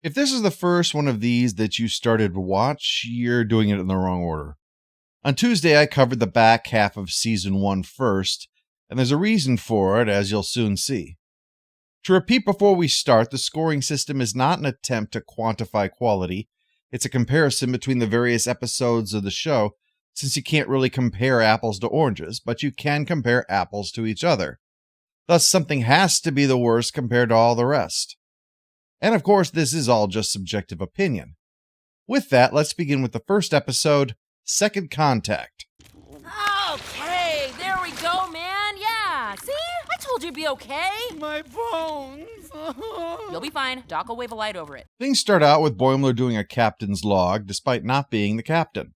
If this is the first one of these that you started to watch, you're doing it in the wrong order. On Tuesday, I covered the back half of Season 1 first, and there's a reason for it, as you'll soon see. To repeat before we start, the scoring system is not an attempt to quantify quality. It's a comparison between the various episodes of the show, since you can't really compare apples to oranges, but you can compare apples to each other. Thus, something has to be the worst compared to all the rest. And of course, this is all just subjective opinion. With that, let's begin with the first episode, Second Contact. Okay, there we go, man. Yeah, see? I told you it'd be okay. My bones. You'll be fine. Doc will wave a light over it. Things start out with Boimler doing a captain's log, despite not being the captain.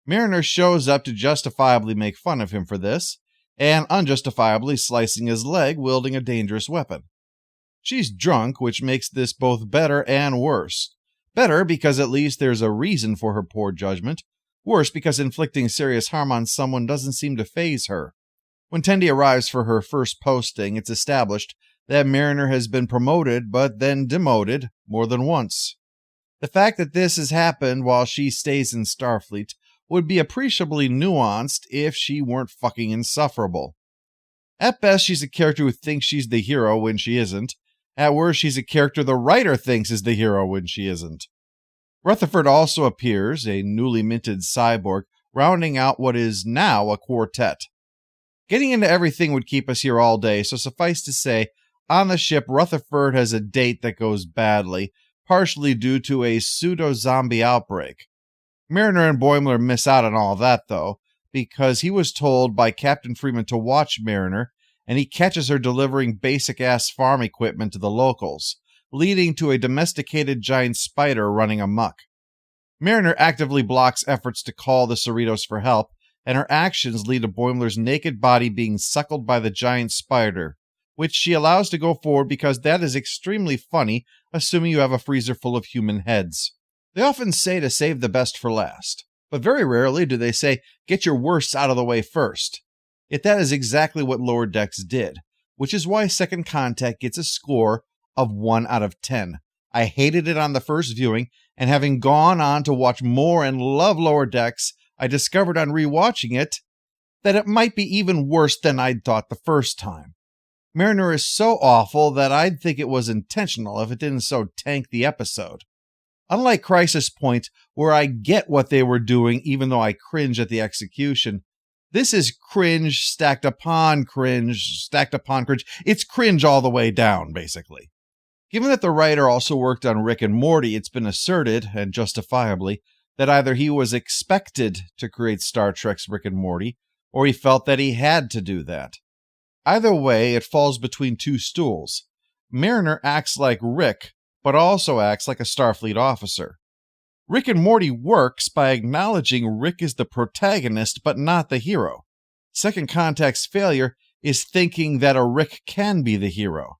Mariner shows up to justifiably make fun of him for this, and unjustifiably slicing his leg wielding a dangerous weapon. She's drunk, which makes this both better and worse. Better because at least there's a reason for her poor judgment. Worse because inflicting serious harm on someone doesn't seem to faze her. When Tendi arrives for her first posting, it's established that Mariner has been promoted but then demoted more than once. The fact that this has happened while she stays in Starfleet would be appreciably nuanced if she weren't fucking insufferable. At best, she's a character who thinks she's the hero when she isn't. At worst, she's a character the writer thinks is the hero when she isn't. Rutherford also appears, a newly minted cyborg, rounding out what is now a quartet. Getting into everything would keep us here all day, so suffice to say, on the ship, Rutherford has a date that goes badly, partially due to a pseudo-zombie outbreak. Mariner and Boimler miss out on all that, though, because he was told by Captain Freeman to watch Mariner, and he catches her delivering basic-ass farm equipment to the locals, leading to a domesticated giant spider running amok. Mariner actively blocks efforts to call the Cerritos for help, and her actions lead to Boimler's naked body being suckled by the giant spider, which she allows to go forward because that is extremely funny, assuming you have a freezer full of human heads. They often say to save the best for last, but very rarely do they say, get your worst out of the way first. Yet that is exactly what Lower Decks did, which is why Second Contact gets a score of 1 out of 10. I hated it on the first viewing, and having gone on to watch more and love Lower Decks, I discovered on rewatching it that it might be even worse than I'd thought the first time. Mariner is so awful that I'd think it was intentional if it didn't so tank the episode. Unlike Crisis Point, where I get what they were doing even though I cringe at the execution, this is cringe stacked upon cringe stacked upon cringe. It's cringe all the way down, basically. Given that the writer also worked on Rick and Morty, it's been asserted, and justifiably, that either he was expected to create Star Trek's Rick and Morty, or he felt that he had to do that. Either way, it falls between two stools. Mariner acts like Rick, but also acts like a Starfleet officer. Rick and Morty works by acknowledging Rick is the protagonist but not the hero. Second Contact's failure is thinking that a Rick can be the hero.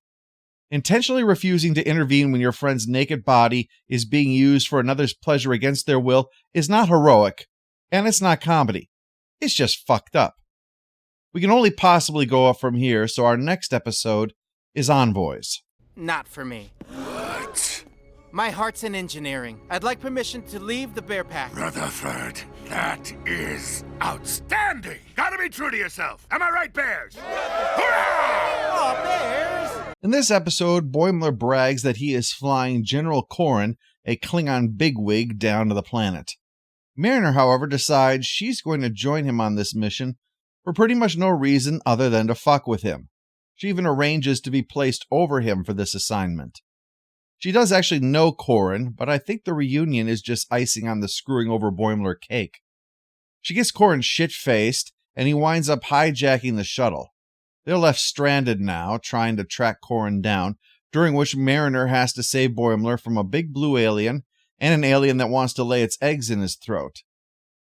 Intentionally refusing to intervene when your friend's naked body is being used for another's pleasure against their will is not heroic, and it's not comedy. It's just fucked up. We can only possibly go up from here, so our next episode is Envoys. Not for me. What? My heart's in engineering. I'd like permission to leave the Bear Pack. Rutherford, that is outstanding! Gotta be true to yourself. Am I right, Bears? Hurrah! Oh, Bears! In this episode, Boimler brags that he is flying General Corrin, a Klingon bigwig, down to the planet. Mariner, however, decides she's going to join him on this mission for pretty much no reason other than to fuck with him. She even arranges to be placed over him for this assignment. She does actually know Corrin, but I think the reunion is just icing on the screwing over Boimler cake. She gets Corrin shit-faced, and he winds up hijacking the shuttle. They're left stranded now, trying to track Corrin down, during which Mariner has to save Boimler from a big blue alien and an alien that wants to lay its eggs in his throat.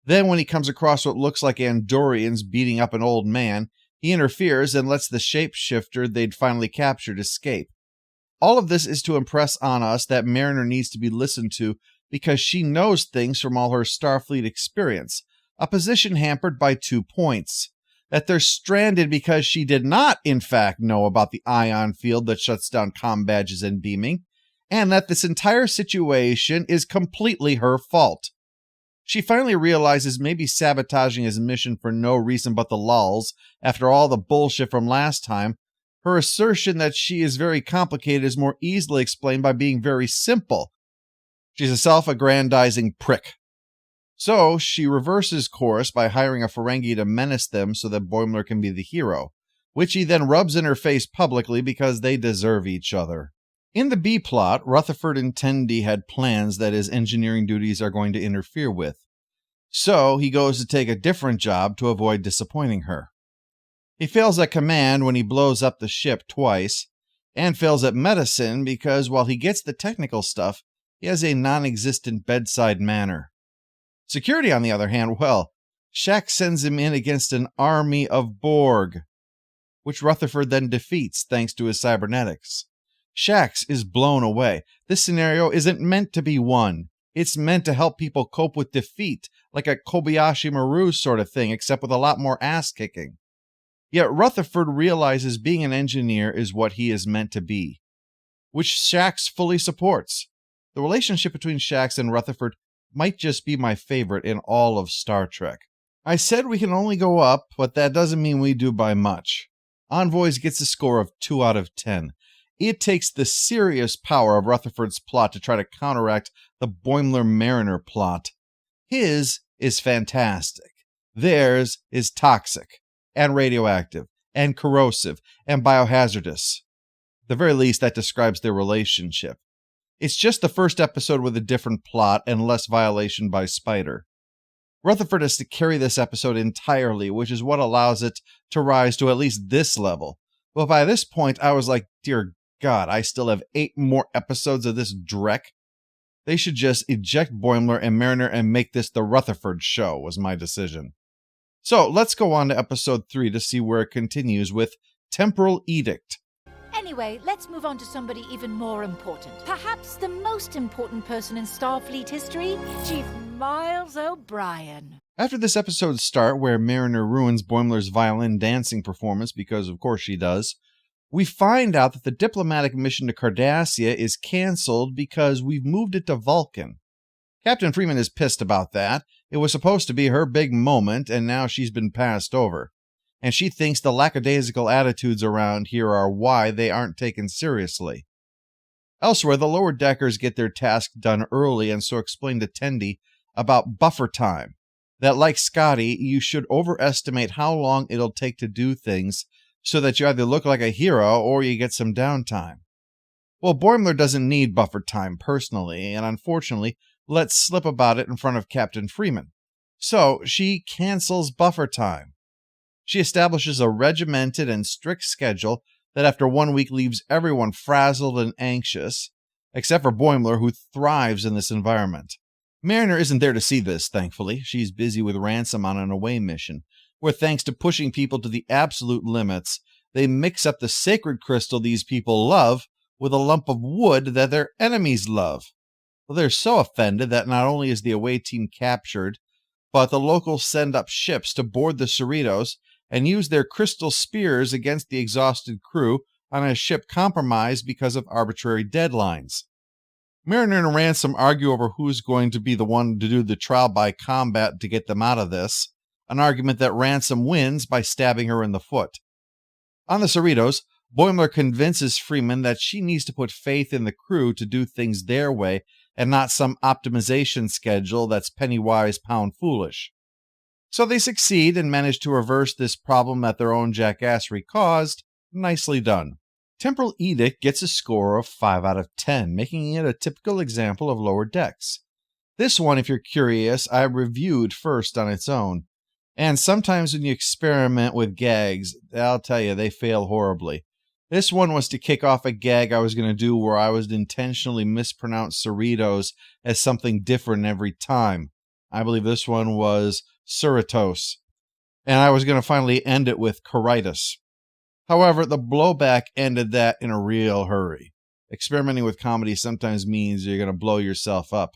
Then, when he comes across what looks like Andorians beating up an old man, he interferes and lets the shapeshifter they'd finally captured escape. All of this is to impress on us that Mariner needs to be listened to because she knows things from all her Starfleet experience, a position hampered by 2 points. That they're stranded because she did not, in fact, know about the ion field that shuts down comm badges and beaming, and that this entire situation is completely her fault. She finally realizes maybe sabotaging his mission for no reason but the lulz after all the bullshit from last time. Her assertion that she is very complicated is more easily explained by being very simple. She's a self-aggrandizing prick. So she reverses course by hiring a Ferengi to menace them so that Boimler can be the hero, which he then rubs in her face publicly because they deserve each other. In the B-plot, Rutherford and Tendi had plans that his engineering duties are going to interfere with. So he goes to take a different job to avoid disappointing her. He fails at command when he blows up the ship twice, and fails at medicine because while he gets the technical stuff, he has a non-existent bedside manner. Security, on the other hand, well, Shax sends him in against an army of Borg, which Rutherford then defeats thanks to his cybernetics. Shax is blown away. This scenario isn't meant to be won. It's meant to help people cope with defeat, like a Kobayashi Maru sort of thing, except with a lot more ass-kicking. Yet Rutherford realizes being an engineer is what he is meant to be, which Shax fully supports. The relationship between Shax and Rutherford might just be my favorite in all of Star Trek. I said we can only go up, but that doesn't mean we do by much. Envoys gets a score of 2 out of 10. It takes the serious power of Rutherford's plot to try to counteract the Boimler-Mariner plot. His is fantastic. Theirs is toxic, and radioactive, and corrosive, and biohazardous. At the very least, that describes their relationship. It's just the first episode with a different plot and less violation by Spider. Rutherford has to carry this episode entirely, which is what allows it to rise to at least this level. But by this point, I was like, dear God, I still have 8 more episodes of this dreck. They should just eject Boimler and Mariner and make this the Rutherford show, was my decision. So let's go on to episode 3 to see where it continues with Temporal Edict. Anyway, let's move on to somebody even more important. Perhaps the most important person in Starfleet history, Chief Miles O'Brien. After this episode's start, where Mariner ruins Boimler's violin dancing performance, because of course she does, we find out that the diplomatic mission to Cardassia is cancelled because we've moved it to Vulcan. Captain Freeman is pissed about that. It was supposed to be her big moment, and now she's been passed over. And she thinks the lackadaisical attitudes around here are why they aren't taken seriously. Elsewhere, the lower deckers get their task done early and so explain to Tendi about buffer time. That, like Scotty, you should overestimate how long it'll take to do things so that you either look like a hero or you get some downtime. Well, Boimler doesn't need buffer time personally, and unfortunately lets slip about it in front of Captain Freeman. So she cancels buffer time. She establishes a regimented and strict schedule that after 1 week leaves everyone frazzled and anxious, except for Boimler, who thrives in this environment. Mariner isn't there to see this, thankfully. She's busy with Ransom on an away mission, where thanks to pushing people to the absolute limits, they mix up the sacred crystal these people love with a lump of wood that their enemies love. Well, they're so offended that not only is the away team captured, but the locals send up ships to board the Cerritos and use their crystal spears against the exhausted crew on a ship compromised because of arbitrary deadlines. Mariner and Ransom argue over who's going to be the one to do the trial by combat to get them out of this, an argument that Ransom wins by stabbing her in the foot. On the Cerritos, Boimler convinces Freeman that she needs to put faith in the crew to do things their way and not some optimization schedule that's penny-wise, pound-foolish. So they succeed and manage to reverse this problem that their own jackassery caused. Nicely done. Temporal Edict gets a score of 5 out of 10, making it a typical example of Lower Decks. This one, if you're curious, I reviewed first on its own. And sometimes when you experiment with gags, I'll tell you, they fail horribly. This one was to kick off a gag I was going to do where I would intentionally mispronounce Cerritos as something different every time. I believe this one was Cerritos. And I was going to finally end it with Coritis. However, the blowback ended that in a real hurry. Experimenting with comedy sometimes means you're going to blow yourself up.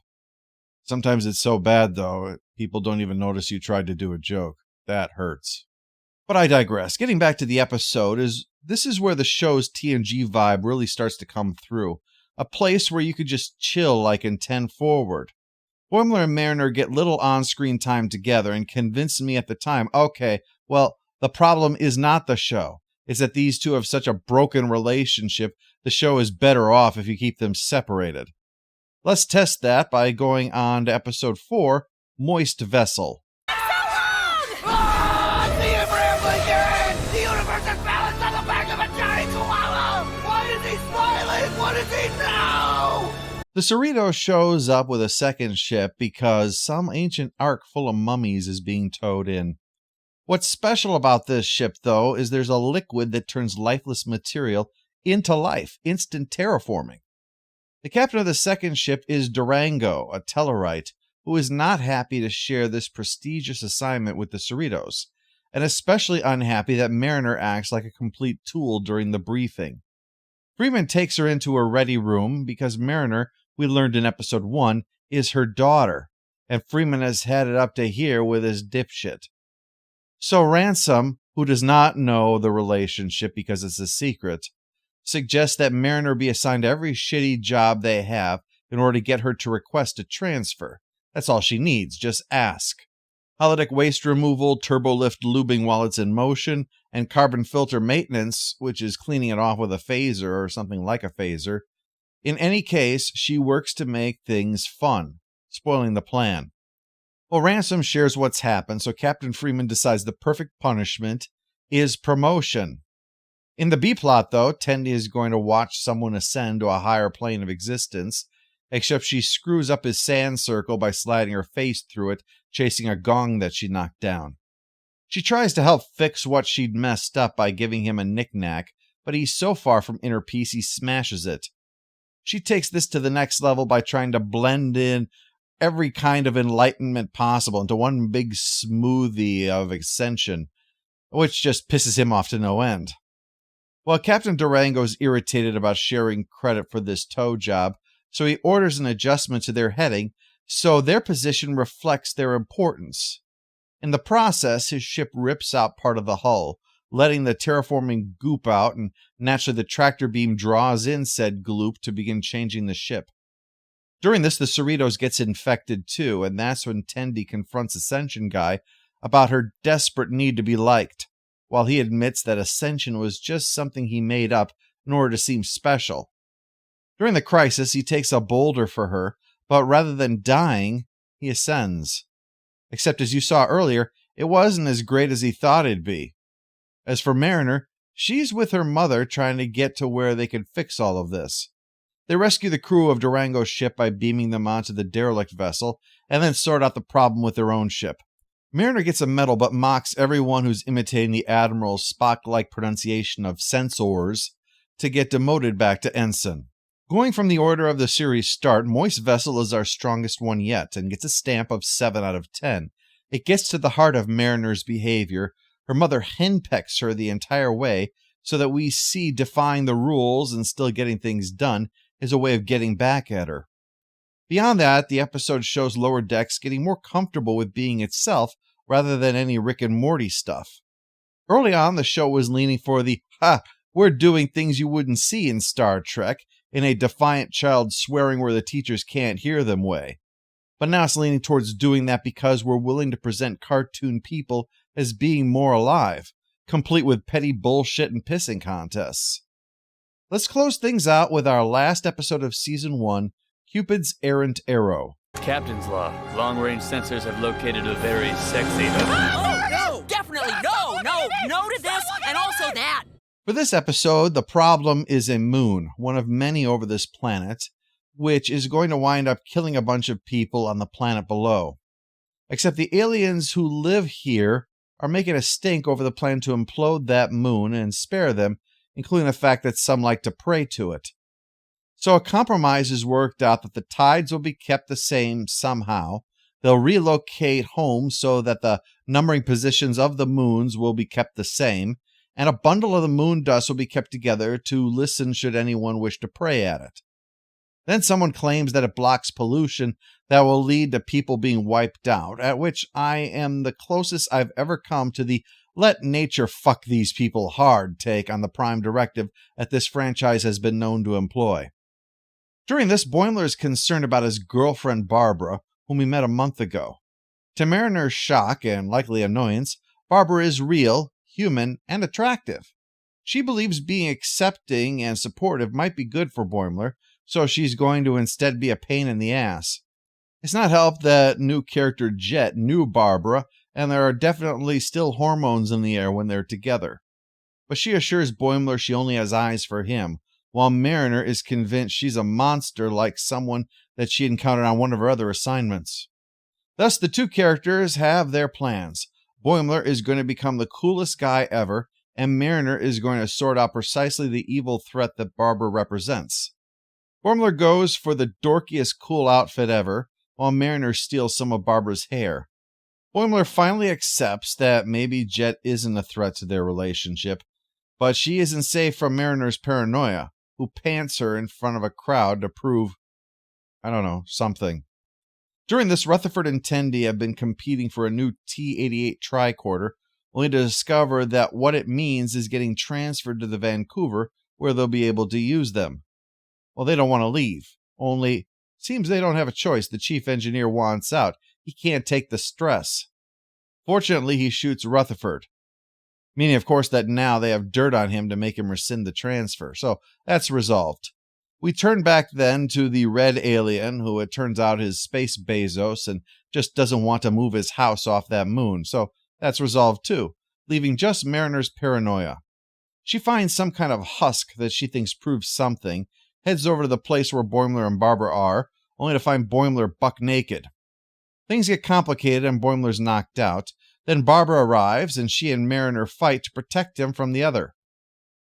Sometimes it's so bad, though, people don't even notice you tried to do a joke. That hurts. But I digress. Getting back to the episode, this is where the show's TNG vibe really starts to come through. a place where you could just chill like in 10 Forward. Boimler and Mariner get little on-screen time together and convinced me at the time, okay, well, the problem is not the show. It's that these two have such a broken relationship, the show is better off if you keep them separated. Let's test that by going on to episode 4, Moist Vessel. The Cerritos shows up with a second ship because some ancient ark full of mummies is being towed in. What's special about this ship, though, is there's a liquid that turns lifeless material into life, instant terraforming. The captain of the second ship is Durango, a Tellarite, who is not happy to share this prestigious assignment with the Cerritos, and especially unhappy that Mariner acts like a complete tool during the briefing. Freeman takes her into her ready room because Mariner, we learned in episode 1, is her daughter, and Freeman has had it up to here with his dipshit. So Ransom, who does not know the relationship because it's a secret, suggests that Mariner be assigned every shitty job they have in order to get her to request a transfer. That's all she needs, just ask. Holodeck waste removal, turbolift lubing while it's in motion, and carbon filter maintenance, which is cleaning it off with a phaser or something like a phaser. In any case, she works to make things fun, spoiling the plan. Well, Ransom shares what's happened, so Captain Freeman decides the perfect punishment is promotion. In the B-plot, though, Tendi is going to watch someone ascend to a higher plane of existence, except she screws up his sand circle by sliding her face through it, chasing a gong that she knocked down. She tries to help fix what she'd messed up by giving him a knick-knack, but he's so far from inner peace he smashes it. She takes this to the next level by trying to blend in every kind of enlightenment possible into one big smoothie of ascension, which just pisses him off to no end. Well, Captain Durango's irritated about sharing credit for this tow job, so he orders an adjustment to their heading so their position reflects their importance. In the process, his ship rips out part of the hull, letting the terraforming goop out, and naturally the tractor beam draws in said gloop to begin changing the ship. During this, the Cerritos gets infected too, and that's when Tendi confronts Ascension Guy about her desperate need to be liked, while he admits that Ascension was just something he made up in order to seem special. During the crisis, he takes a boulder for her, but rather than dying, he ascends. Except as you saw earlier, it wasn't as great as he thought it'd be. As for Mariner, she's with her mother trying to get to where they can fix all of this. They rescue the crew of Durango's ship by beaming them onto the derelict vessel, and then sort out the problem with their own ship. Mariner gets a medal but mocks everyone who's imitating the Admiral's Spock-like pronunciation of censors to get demoted back to ensign. Going from the order of the series start, Moist Vessel is our strongest one yet and gets a stamp of 7 out of 10. It gets to the heart of Mariner's behavior. Her mother henpecks her the entire way so that we see defying the rules and still getting things done is a way of getting back at her. Beyond that, the episode shows Lower Decks getting more comfortable with being itself rather than any Rick and Morty stuff. Early on, the show was leaning for the, we're doing things you wouldn't see in Star Trek, in a defiant child swearing where the teachers can't hear them way. But now it's leaning towards doing that because we're willing to present cartoon people as being more alive, complete with petty bullshit and pissing contests. Let's close things out with our last episode of Season 1, Cupid's Errant Arrow. Captain's Log. Long-range sensors have located a very sexy... Oh, no! Definitely no to this, and also that! For this episode, the problem is a moon, one of many over this planet, which is going to wind up killing a bunch of people on the planet below. Except the aliens who live here are making a stink over the plan to implode that moon and spare them, including the fact that some like to pray to it. So a compromise is worked out that the tides will be kept the same somehow. They'll relocate home so that the numbering positions of the moons will be kept the same, and a bundle of the moon dust will be kept together to listen should anyone wish to pray at it. Then someone claims that it blocks pollution that will lead to people being wiped out, at which I am the closest I've ever come to the let nature fuck these people hard take on the prime directive that this franchise has been known to employ. During this, Boimler is concerned about his girlfriend Barbara, whom he met a month ago. To Mariner's shock and likely annoyance, Barbara is real, human, and attractive. She believes being accepting and supportive might be good for Boimler, so she's going to instead be a pain in the ass. It's not helped that new character Jet knew Barbara, and there are definitely still hormones in the air when they're together. But she assures Boimler she only has eyes for him, while Mariner is convinced she's a monster like someone that she encountered on one of her other assignments. Thus, the two characters have their plans. Boimler is going to become the coolest guy ever, and Mariner is going to sort out precisely the evil threat that Barbara represents. Boimler goes for the dorkiest cool outfit ever, while Mariner steals some of Barbara's hair. Boimler finally accepts that maybe Jet isn't a threat to their relationship, but she isn't safe from Mariner's paranoia, who pants her in front of a crowd to prove, something. During this, Rutherford and Tendi have been competing for a new T-88 tricorder, only to discover that what it means is getting transferred to the Vancouver, where they'll be able to use them. Well, they don't want to leave, only seems they don't have a choice. The chief engineer wants out. He can't take the stress. Fortunately, he shoots Rutherford, meaning, of course, that now they have dirt on him to make him rescind the transfer. So that's resolved. We turn back then to the red alien, who it turns out is Space Bezos and just doesn't want to move his house off that moon. So that's resolved too, leaving just Mariner's paranoia. She finds some kind of husk that she thinks proves something, heads over to the place where Boimler and Barbara are, only to find Boimler buck naked. Things get complicated and Boimler's knocked out. Then Barbara arrives and she and Mariner fight to protect him from the other.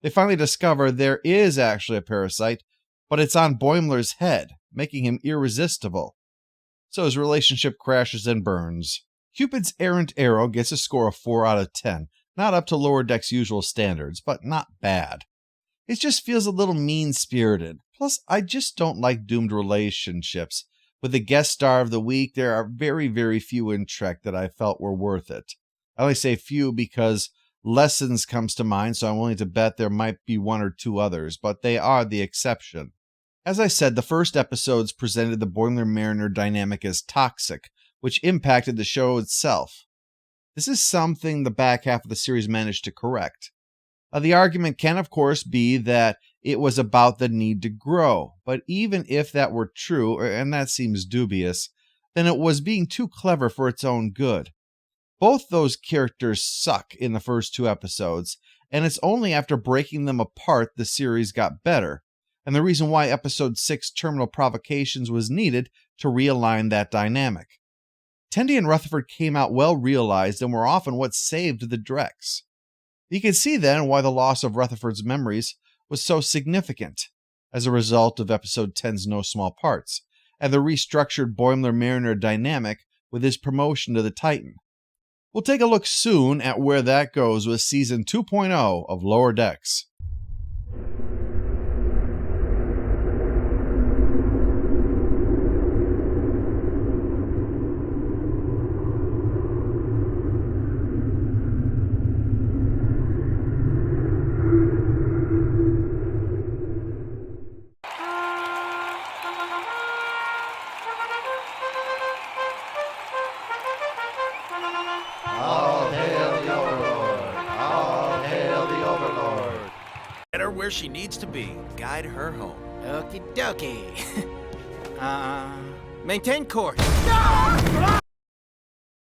They finally discover there is actually a parasite, but it's on Boimler's head, making him irresistible. So his relationship crashes and burns. Cupid's errant arrow gets a score of 4 out of 10, not up to Lower Deck's usual standards, but not bad. It just feels a little mean-spirited. Plus, I just don't like doomed relationships. With the guest star of the week, there are very, very few in Trek that I felt were worth it. I only say few because Lessons comes to mind, so I'm willing to bet there might be one or two others, but they are the exception. As I said, the first episodes presented the Boimler-Mariner dynamic as toxic, which impacted the show itself. This is something the back half of the series managed to correct. The argument can, of course, be that it was about the need to grow, but even if that were true, and that seems dubious, then it was being too clever for its own good. Both those characters suck in the first 2 episodes, and it's only after breaking them apart the series got better, and the reason why episode 6 Terminal Provocations was needed to realign that dynamic. Tendi and Rutherford came out well realized and were often what saved the Drex. You can see then why the loss of Rutherford's memories was so significant as a result of episode 10's No Small Parts, and the restructured Boimler-Mariner dynamic with his promotion to the Titan. We'll take a look soon at where that goes with Season 2.0 of Lower Decks. Where she needs to be. Guide her home. Okie dokie. Maintain course.